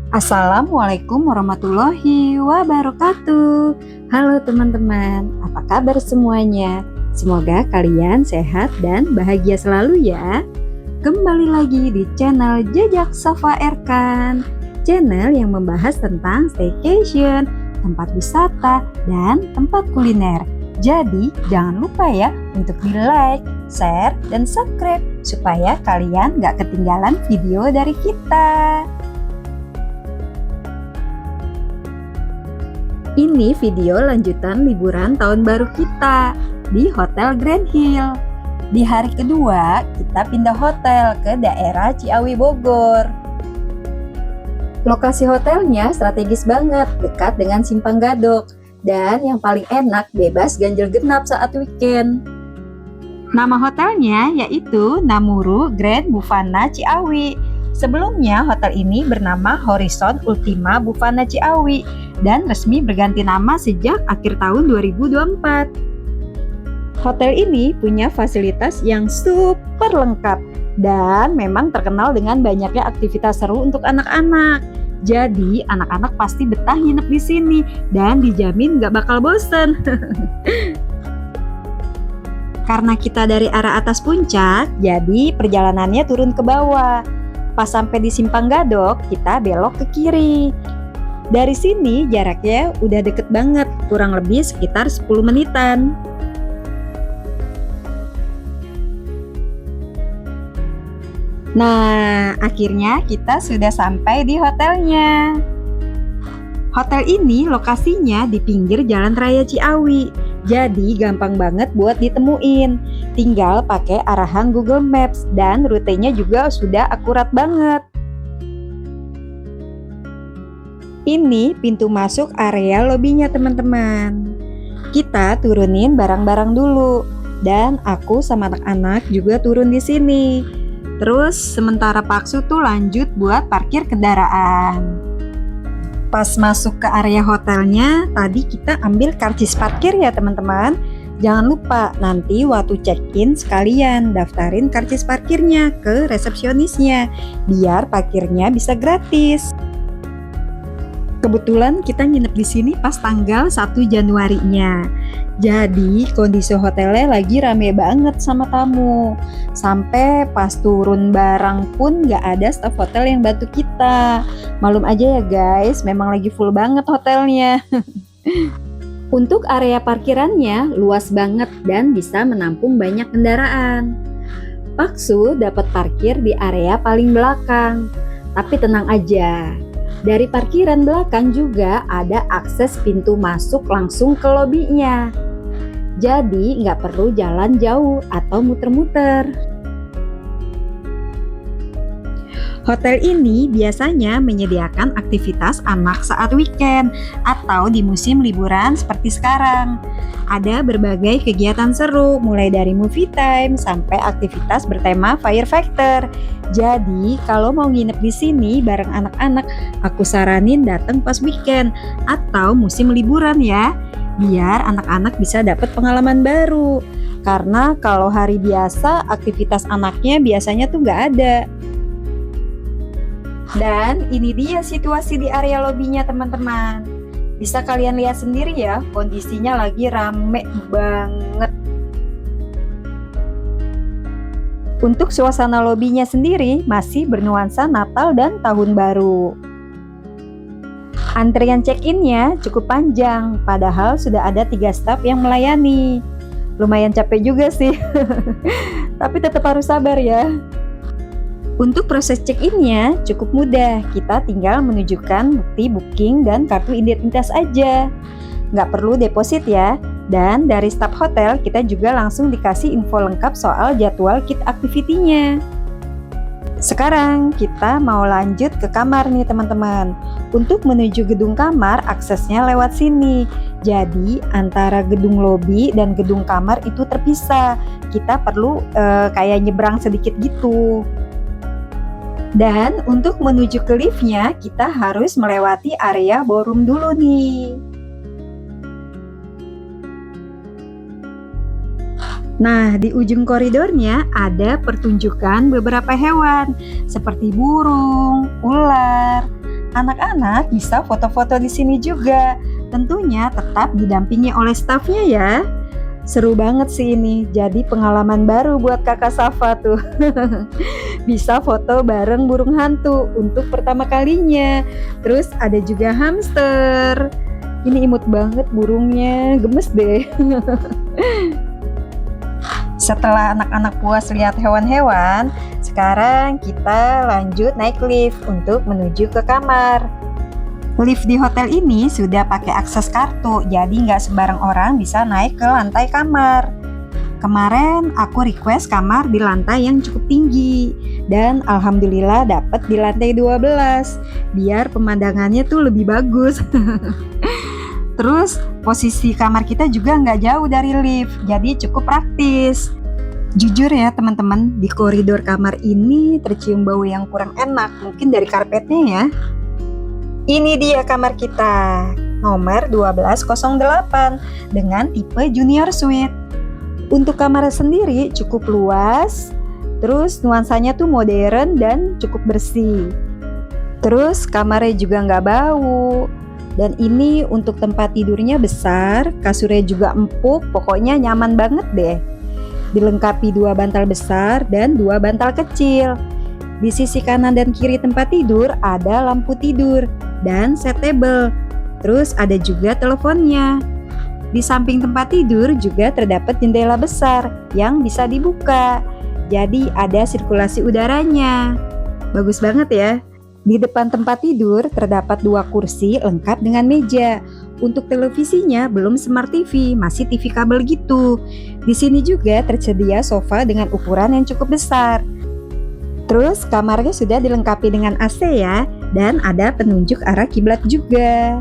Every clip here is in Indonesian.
Assalamualaikum warahmatullahi wabarakatuh. Halo teman-teman, apa kabar semuanya? Semoga kalian sehat dan bahagia selalu ya. Kembali lagi di channel Jejak Safa Erkan, channel yang membahas tentang staycation, tempat wisata, dan tempat kuliner. Jadi jangan lupa ya untuk di like, share, dan subscribe supaya kalian gak ketinggalan video dari kita. Ini video lanjutan liburan tahun baru kita di Hotel Grand Hill. Di hari kedua, kita pindah hotel ke daerah Ciawi, Bogor. Lokasi hotelnya strategis banget, dekat dengan Simpang Gadok. Dan yang paling enak, bebas ganjil genap saat weekend. Nama hotelnya yaitu Namuru Grand Bufana Ciawi. Sebelumnya, hotel ini bernama Horizon Ultima Bufana Ciawi dan resmi berganti nama sejak akhir tahun 2024. Hotel ini punya fasilitas yang super lengkap dan memang terkenal dengan banyaknya aktivitas seru untuk anak-anak. Jadi, anak-anak pasti betah nginep di sini dan dijamin gak bakal bosen. Karena kita dari arah atas puncak, jadi perjalanannya turun ke bawah. Pas sampai di Simpang Gadok, kita belok ke kiri. Dari sini jaraknya udah deket banget, kurang lebih sekitar 10 menitan. Nah, akhirnya kita sudah sampai di hotelnya. Hotel ini lokasinya di pinggir Jalan Raya Ciawi, jadi gampang banget buat ditemuin. Tinggal pakai arahan Google Maps dan rutenya juga sudah akurat banget. Ini pintu masuk area lobinya teman-teman. Kita turunin barang-barang dulu dan aku sama anak-anak juga turun di sini. Terus sementara Paksu tuh lanjut buat parkir kendaraan. Pas masuk ke area hotelnya, tadi kita ambil karcis parkir ya teman-teman. Jangan lupa nanti waktu check-in sekalian daftarin karcis parkirnya ke resepsionisnya, biar parkirnya bisa gratis. Kebetulan kita nginep di sini pas tanggal 1 Januarinya. Jadi kondisi hotelnya lagi rame banget sama tamu. Sampai pas turun barang pun gak ada staf hotel yang bantu kita. Malum aja ya guys, memang lagi full banget hotelnya. Untuk area parkirannya luas banget dan bisa menampung banyak kendaraan. Paksu dapat parkir di area paling belakang. Tapi tenang aja, dari parkiran belakang juga ada akses pintu masuk langsung ke lobinya. Jadi nggak perlu jalan jauh atau muter-muter. Hotel ini biasanya menyediakan aktivitas anak saat weekend atau di musim liburan seperti sekarang. Ada berbagai kegiatan seru, mulai dari movie time sampai aktivitas bertema Fire Factor. Jadi, kalau mau nginep di sini bareng anak-anak, aku saranin datang pas weekend atau musim liburan ya, biar anak-anak bisa dapat pengalaman baru. Karena kalau hari biasa, aktivitas anaknya biasanya tuh nggak ada. Dan ini dia situasi di area lobinya teman-teman. Bisa kalian lihat sendiri ya, kondisinya lagi rame banget. Untuk suasana lobinya sendiri masih bernuansa Natal dan Tahun Baru. Antrian check-innya cukup panjang, padahal sudah ada 3 staf yang melayani. Lumayan capek juga sih, tapi tetap harus sabar ya. Untuk proses check-innya cukup mudah, kita tinggal menunjukkan bukti booking dan kartu identitas aja. Nggak perlu deposit ya, dan dari staf hotel kita juga langsung dikasih info lengkap soal jadwal kit activity-nya. Sekarang kita mau lanjut ke kamar nih teman-teman. Untuk menuju gedung kamar, aksesnya lewat sini. Jadi antara gedung lobi dan gedung kamar itu terpisah. Kita perlu kayak nyebrang sedikit gitu. Dan untuk menuju ke liftnya, kita harus melewati area ballroom dulu nih. Nah, di ujung koridornya ada pertunjukan beberapa hewan seperti burung, ular, Anak-anak bisa foto-foto di sini juga. Tentunya tetap didampingi oleh stafnya ya. Seru banget sih ini, jadi pengalaman baru buat kakak Safa tuh. Bisa foto bareng burung hantu untuk pertama kalinya. Terus ada juga hamster. Ini imut banget burungnya, gemes deh. Setelah anak-anak puas lihat hewan-hewan, sekarang kita lanjut naik lift untuk menuju ke kamar. Lift di hotel ini sudah pakai akses kartu, jadi nggak sembarang orang bisa naik ke lantai kamar. Kemarin aku request kamar di lantai yang cukup tinggi, dan alhamdulillah dapet di lantai 12, biar pemandangannya tuh lebih bagus. Terus posisi kamar kita juga nggak jauh dari lift, jadi cukup praktis. Jujur ya teman-teman, di koridor kamar ini tercium bau yang kurang enak, mungkin dari karpetnya ya. Ini dia kamar kita, nomor 1208 dengan tipe junior suite. Untuk kamar sendiri cukup luas, terus nuansanya tuh modern dan cukup bersih. Terus kamarnya juga nggak bau. Dan ini untuk tempat tidurnya besar, kasurnya juga empuk, pokoknya nyaman banget deh. Dilengkapi 2 bantal besar dan 2 bantal kecil. Di sisi kanan dan kiri tempat tidur ada lampu tidur dan set table. Terus ada juga teleponnya. Di samping tempat tidur juga terdapat jendela besar yang bisa dibuka. Jadi ada sirkulasi udaranya. Bagus banget ya. Di depan tempat tidur terdapat 2 kursi lengkap dengan meja. Untuk televisinya belum smart TV, masih TV kabel gitu. Di sini juga tersedia sofa dengan ukuran yang cukup besar. Terus kamarnya sudah dilengkapi dengan AC ya, dan ada penunjuk arah kiblat juga.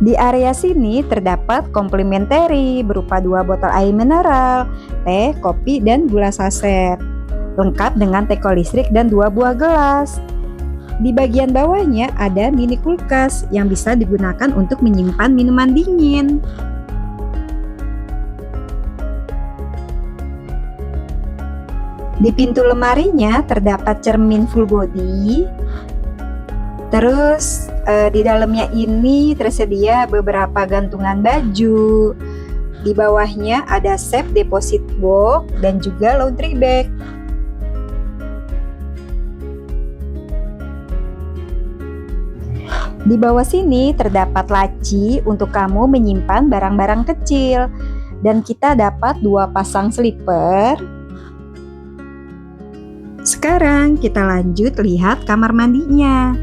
Di area sini terdapat complimentary berupa 2 botol air mineral, teh, kopi, dan gula saset. Lengkap dengan teko listrik dan 2 buah gelas. Di bagian bawahnya ada mini kulkas yang bisa digunakan untuk menyimpan minuman dingin. Di pintu lemarinya terdapat cermin full body. Terus di dalamnya ini tersedia beberapa gantungan baju. Di bawahnya ada safe deposit box dan juga laundry bag. Di bawah sini terdapat laci untuk kamu menyimpan barang-barang kecil. Dan kita dapat 2 pasang slipper. Sekarang kita lanjut lihat kamar mandinya.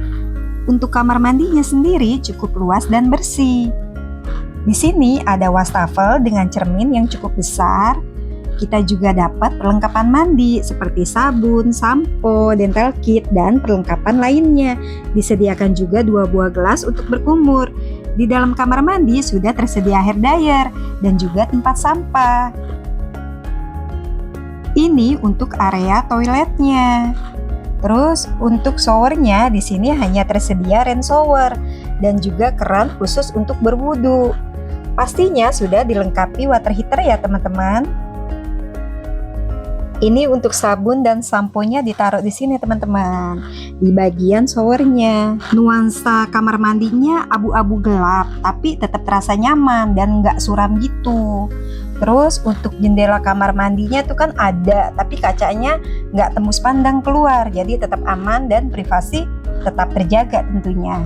Untuk kamar mandinya sendiri cukup luas dan bersih. Di sini ada wastafel dengan cermin yang cukup besar. Kita juga dapat perlengkapan mandi seperti sabun, sampo, dental kit, dan perlengkapan lainnya. Disediakan juga 2 buah gelas untuk berkumur. Di dalam kamar mandi sudah tersedia hair dryer dan juga tempat sampah. Ini untuk area toiletnya. Terus untuk showernya di sini hanya tersedia rain shower dan juga keran khusus untuk berwudu. Pastinya sudah dilengkapi water heater ya teman-teman. Ini untuk sabun dan samponya ditaruh di sini teman-teman, di bagian showernya. Nuansa kamar mandinya abu-abu gelap, tapi tetap terasa nyaman dan nggak suram gitu. Terus untuk jendela kamar mandinya tuh kan ada, tapi kacanya nggak tembus pandang keluar, jadi tetap aman dan privasi tetap terjaga tentunya.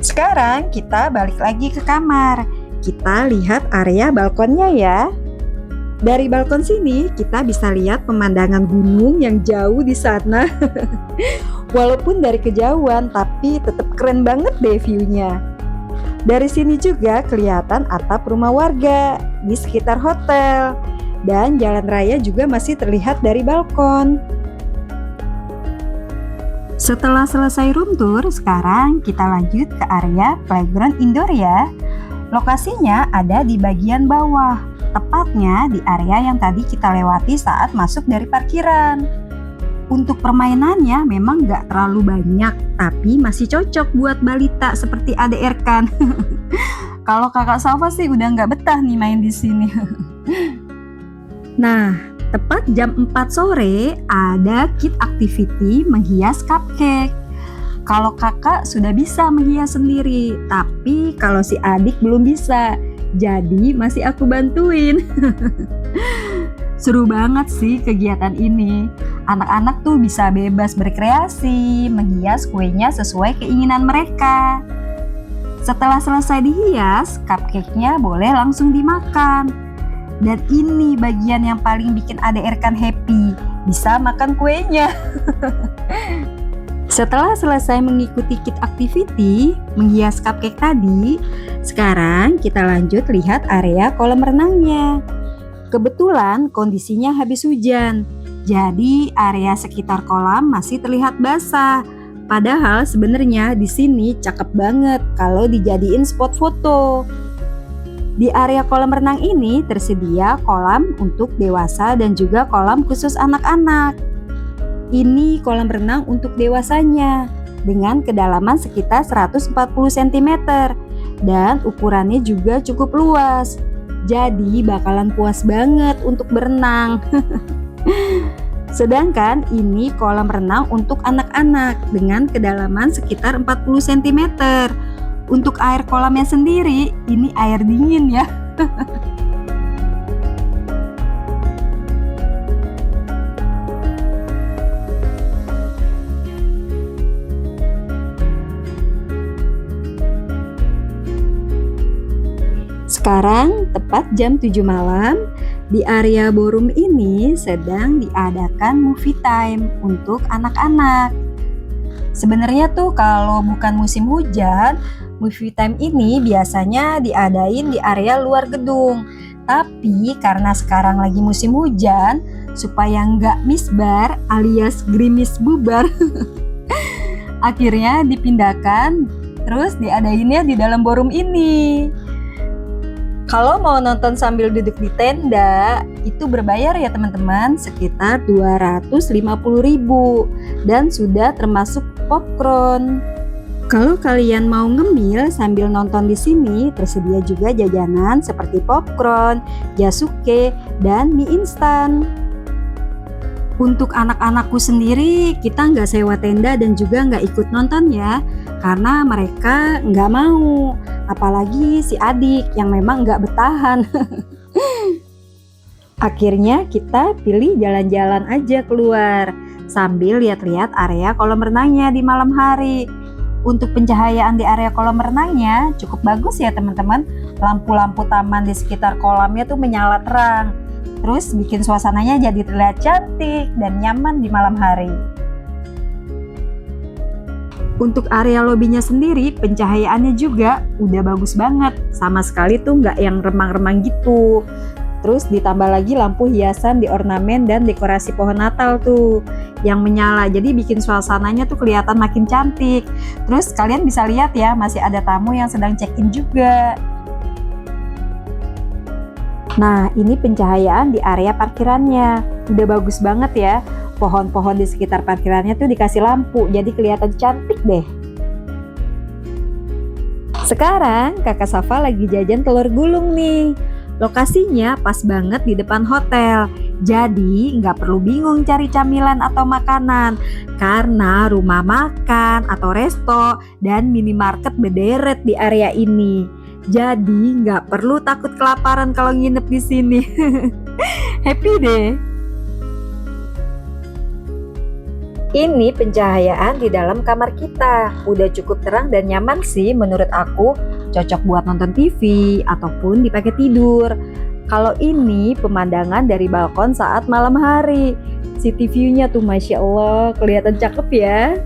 Sekarang kita balik lagi ke kamar. Kita lihat area balkonnya ya. Dari balkon sini kita bisa lihat pemandangan gunung yang jauh di sana. Walaupun dari kejauhan, tapi tetap keren banget deh view-nya. Dari sini juga kelihatan atap rumah warga di sekitar hotel. Dan jalan raya juga masih terlihat dari balkon. Setelah selesai room tour, sekarang kita lanjut ke area playground indoor ya. Lokasinya ada di bagian bawah, tepatnya di area yang tadi kita lewati saat masuk dari parkiran. Untuk permainannya memang nggak terlalu banyak, tapi masih cocok buat balita seperti adek Erkan. Kalau kakak Safa sih udah nggak betah nih main di sini. Nah, Tepat jam 4 sore ada kit activity menghias cupcake. Kalau kakak sudah bisa menghias sendiri, tapi kalau si adik belum bisa, jadi masih aku bantuin. Seru banget sih kegiatan ini. Anak-anak tuh bisa bebas berkreasi, menghias kuenya sesuai keinginan mereka. Setelah selesai dihias, cupcake-nya boleh langsung dimakan. Dan ini bagian yang paling bikin Ade Erkan happy, bisa makan kuenya. Setelah selesai mengikuti kit activity, menghias cupcake tadi, sekarang kita lanjut lihat area kolam renangnya. Kebetulan kondisinya habis hujan, jadi area sekitar kolam masih terlihat basah. Padahal sebenarnya di sini cakep banget kalau dijadiin spot foto. Di area kolam renang ini tersedia kolam untuk dewasa dan juga kolam khusus anak-anak. Ini kolam renang untuk dewasanya dengan kedalaman sekitar 140 cm dan ukurannya juga cukup luas. Jadi bakalan puas banget untuk berenang. Sedangkan ini kolam renang untuk anak-anak dengan kedalaman sekitar 40 cm. Untuk air kolamnya sendiri, ini air dingin ya. Sekarang tepat jam 7 malam, di area ballroom ini sedang diadakan movie time untuk anak-anak. Sebenarnya tuh kalau bukan musim hujan, movie time ini biasanya diadain di area luar gedung. Tapi karena sekarang lagi musim hujan, supaya nggak misbar alias gerimis bubar, akhirnya dipindahkan terus diadainnya di dalam ballroom ini. Kalau mau nonton sambil duduk di tenda, itu berbayar ya teman-teman, sekitar 250.000 dan sudah termasuk popcorn. Kalau kalian mau ngemil sambil nonton di sini, tersedia juga jajanan seperti popcorn, jasuke, dan mie instan. Untuk anak-anakku sendiri, kita nggak sewa tenda dan juga nggak ikut nonton ya, karena mereka nggak mau. Apalagi si adik yang memang nggak bertahan. Akhirnya kita pilih jalan-jalan aja keluar sambil lihat-lihat area kolam renangnya di malam hari. Untuk pencahayaan di area kolam renangnya cukup bagus ya teman-teman. Lampu-lampu taman di sekitar kolamnya tuh menyala terang. Terus bikin suasananya jadi terlihat cantik dan nyaman di malam hari. Untuk area lobinya sendiri, pencahayaannya juga udah bagus banget. Sama sekali tuh nggak yang remang-remang gitu. Terus ditambah lagi lampu hiasan di ornamen dan dekorasi pohon Natal tuh yang menyala. Jadi bikin suasananya tuh kelihatan makin cantik. Terus kalian bisa lihat ya, masih ada tamu yang sedang check-in juga. Nah, ini pencahayaan di area parkirannya. Udah bagus banget ya. Pohon-pohon di sekitar parkirannya tuh dikasih lampu, jadi kelihatan cantik deh. Sekarang kakak Safa lagi jajan telur gulung nih. Lokasinya pas banget di depan hotel, jadi nggak perlu bingung cari camilan atau makanan, karena rumah makan atau resto dan minimarket berderet di area ini. Jadi nggak perlu takut kelaparan kalau nginep di sini. Happy deh. Ini pencahayaan di dalam kamar kita. Udah cukup terang dan nyaman sih menurut aku. Cocok buat nonton TV ataupun dipakai tidur. Kalau ini pemandangan dari balkon saat malam hari. City view-nya tuh Masya Allah kelihatan cakep ya.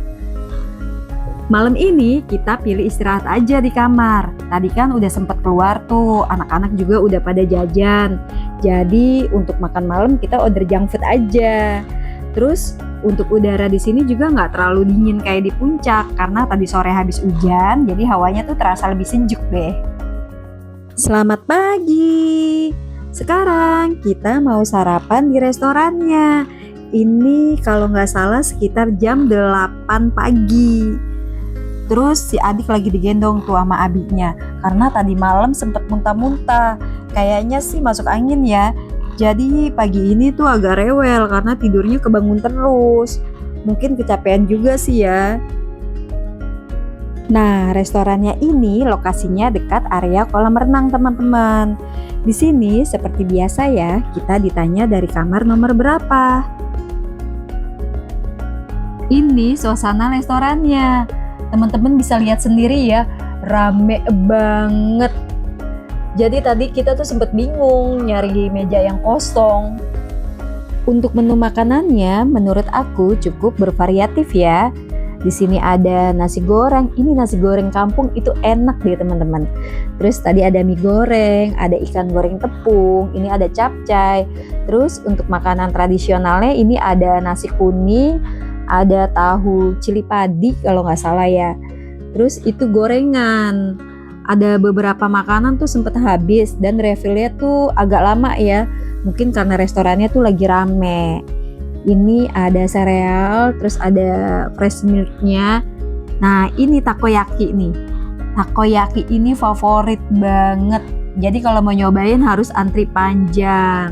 Malam ini kita pilih istirahat aja di kamar. Tadi kan udah sempet keluar tuh, anak-anak juga udah pada jajan. Jadi untuk makan malam kita order junk food aja. Terus untuk udara di sini juga nggak terlalu dingin kayak di puncak karena tadi sore habis hujan, jadi hawanya tuh terasa lebih sejuk deh. Selamat pagi. Sekarang kita mau sarapan di restorannya. Ini kalau nggak salah sekitar jam 8 pagi. Terus si adik lagi digendong tuh sama abinya karena tadi malam sempet muntah-muntah. Kayaknya sih masuk angin ya. Jadi pagi ini tuh agak rewel karena tidurnya kebangun terus. Mungkin kecapean juga sih ya. Nah, restorannya ini lokasinya dekat area kolam renang teman-teman. Di sini seperti biasa ya, kita ditanya dari kamar nomor berapa. Ini suasana restorannya. Teman-teman bisa lihat sendiri ya, rame banget. Jadi tadi kita tuh sempet bingung nyari meja yang kosong. Untuk menu makanannya menurut aku cukup bervariatif ya. Di sini ada nasi goreng, ini nasi goreng kampung itu enak deh teman-teman. Terus tadi ada mie goreng, ada ikan goreng tepung, ini ada capcay. Terus untuk makanan tradisionalnya ini ada nasi kuning, ada tahu cili padi kalau nggak salah ya. Terus itu gorengan. Ada beberapa makanan tuh sempet habis dan refillnya tuh agak lama ya. Mungkin karena restorannya tuh lagi rame. Ini ada sereal, terus ada fresh milknya. Nah ini takoyaki nih. Takoyaki ini favorit banget. Jadi kalau mau nyobain harus antri panjang.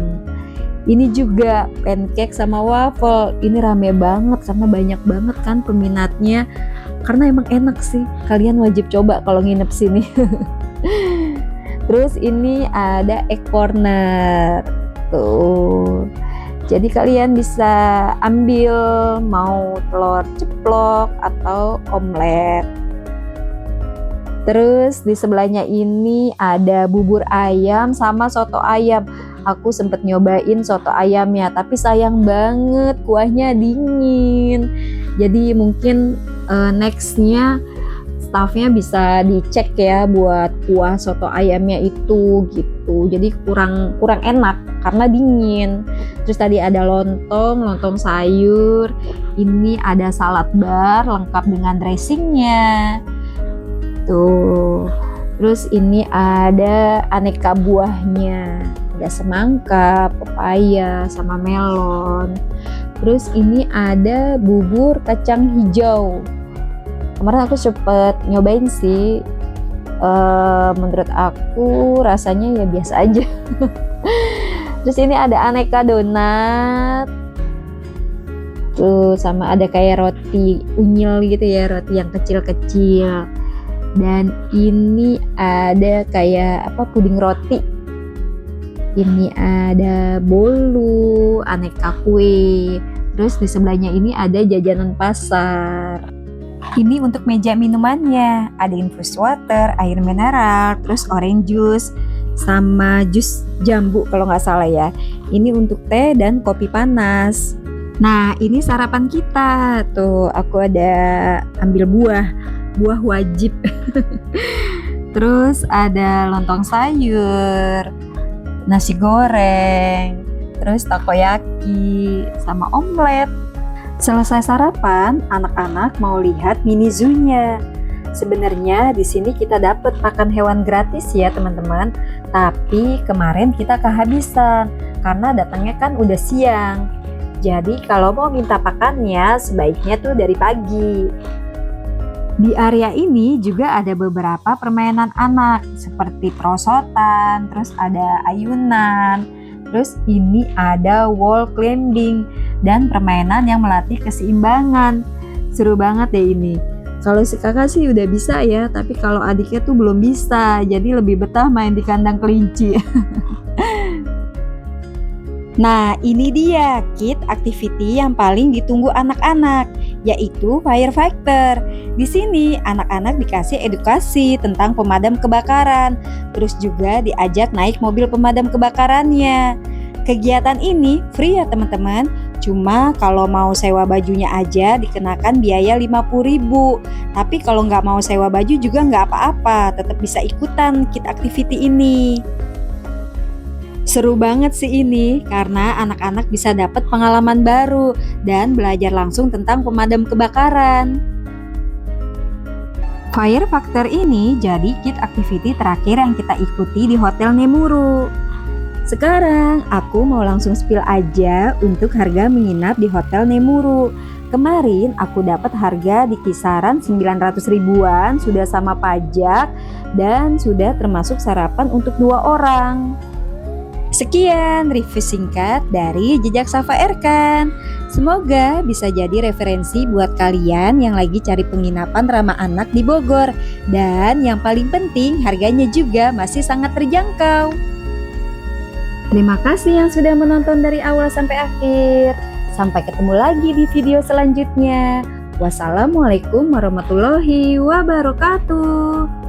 Ini juga pancake sama waffle. Ini rame banget karena banyak banget kan peminatnya. Karena emang enak sih, kalian wajib coba kalau nginep sini. Terus ini ada egg corner tuh, jadi kalian bisa ambil mau telur ceplok atau omelet. Terus di sebelahnya ini ada bubur ayam sama soto ayam. Aku sempet nyobain soto ayamnya, tapi sayang banget kuahnya dingin. Jadi mungkin nextnya staffnya bisa dicek ya buat kuah soto ayamnya itu gitu. Jadi kurang enak karena dingin. Terus tadi ada lontong sayur. Ini ada salad bar lengkap dengan dressingnya. Tuh. Terus ini ada aneka buahnya. Ada semangka, pepaya, sama melon. Terus ini ada bubur kacang hijau. Kemarin aku cepet nyobain sih. Menurut aku rasanya ya biasa aja. Terus ini ada aneka donat. Tuh sama ada kayak roti unyil gitu ya, roti yang kecil-kecil. Dan ini ada kayak puding roti. Ini ada bolu, aneka kue. Terus di sebelahnya ini ada jajanan pasar. Ini untuk meja minumannya, ada infus water, air mineral, terus orange juice, sama jus jambu kalau nggak salah ya. Ini untuk teh dan kopi panas. Nah ini sarapan kita, tuh aku ada ambil buah wajib. Terus ada lontong sayur, nasi goreng, terus takoyaki, sama omelet. Selesai sarapan, anak-anak mau lihat mini zoo-nya. Sebenarnya di sini kita dapat pakan hewan gratis ya teman-teman, tapi kemarin kita kehabisan karena datangnya kan udah siang. Jadi kalau mau minta pakannya sebaiknya tuh dari pagi. Di area ini juga ada beberapa permainan anak seperti perosotan, terus ada ayunan, terus ini ada wall climbing dan permainan yang melatih keseimbangan. Seru banget deh ini. Kalau si kakak sih udah bisa ya, tapi kalau adiknya tuh belum bisa, jadi lebih betah main di kandang kelinci. Nah ini dia kit activity yang paling ditunggu anak-anak, yaitu firefighter. Di sini anak-anak dikasih edukasi tentang pemadam kebakaran, terus juga diajak naik mobil pemadam kebakarannya. Kegiatan ini free ya teman-teman, cuma kalau mau sewa bajunya aja dikenakan biaya 50.000. Tapi kalau nggak mau sewa baju juga nggak apa-apa, tetap bisa ikutan kit activity ini. Seru banget sih ini, karena anak-anak bisa dapat pengalaman baru dan belajar langsung tentang pemadam kebakaran. Fire Factor ini jadi kit activity terakhir yang kita ikuti di Hotel Nemuro. Sekarang aku mau langsung spill aja untuk harga menginap di Hotel Nemuro. Kemarin aku dapat harga di kisaran 900 ribuan, sudah sama pajak dan sudah termasuk sarapan untuk 2 orang. Sekian review singkat dari Jejak Safa Erkan. Semoga bisa jadi referensi buat kalian yang lagi cari penginapan ramah anak di Bogor. Dan yang paling penting harganya juga masih sangat terjangkau. Terima kasih yang sudah menonton dari awal sampai akhir. Sampai ketemu lagi di video selanjutnya. Wassalamualaikum warahmatullahi wabarakatuh.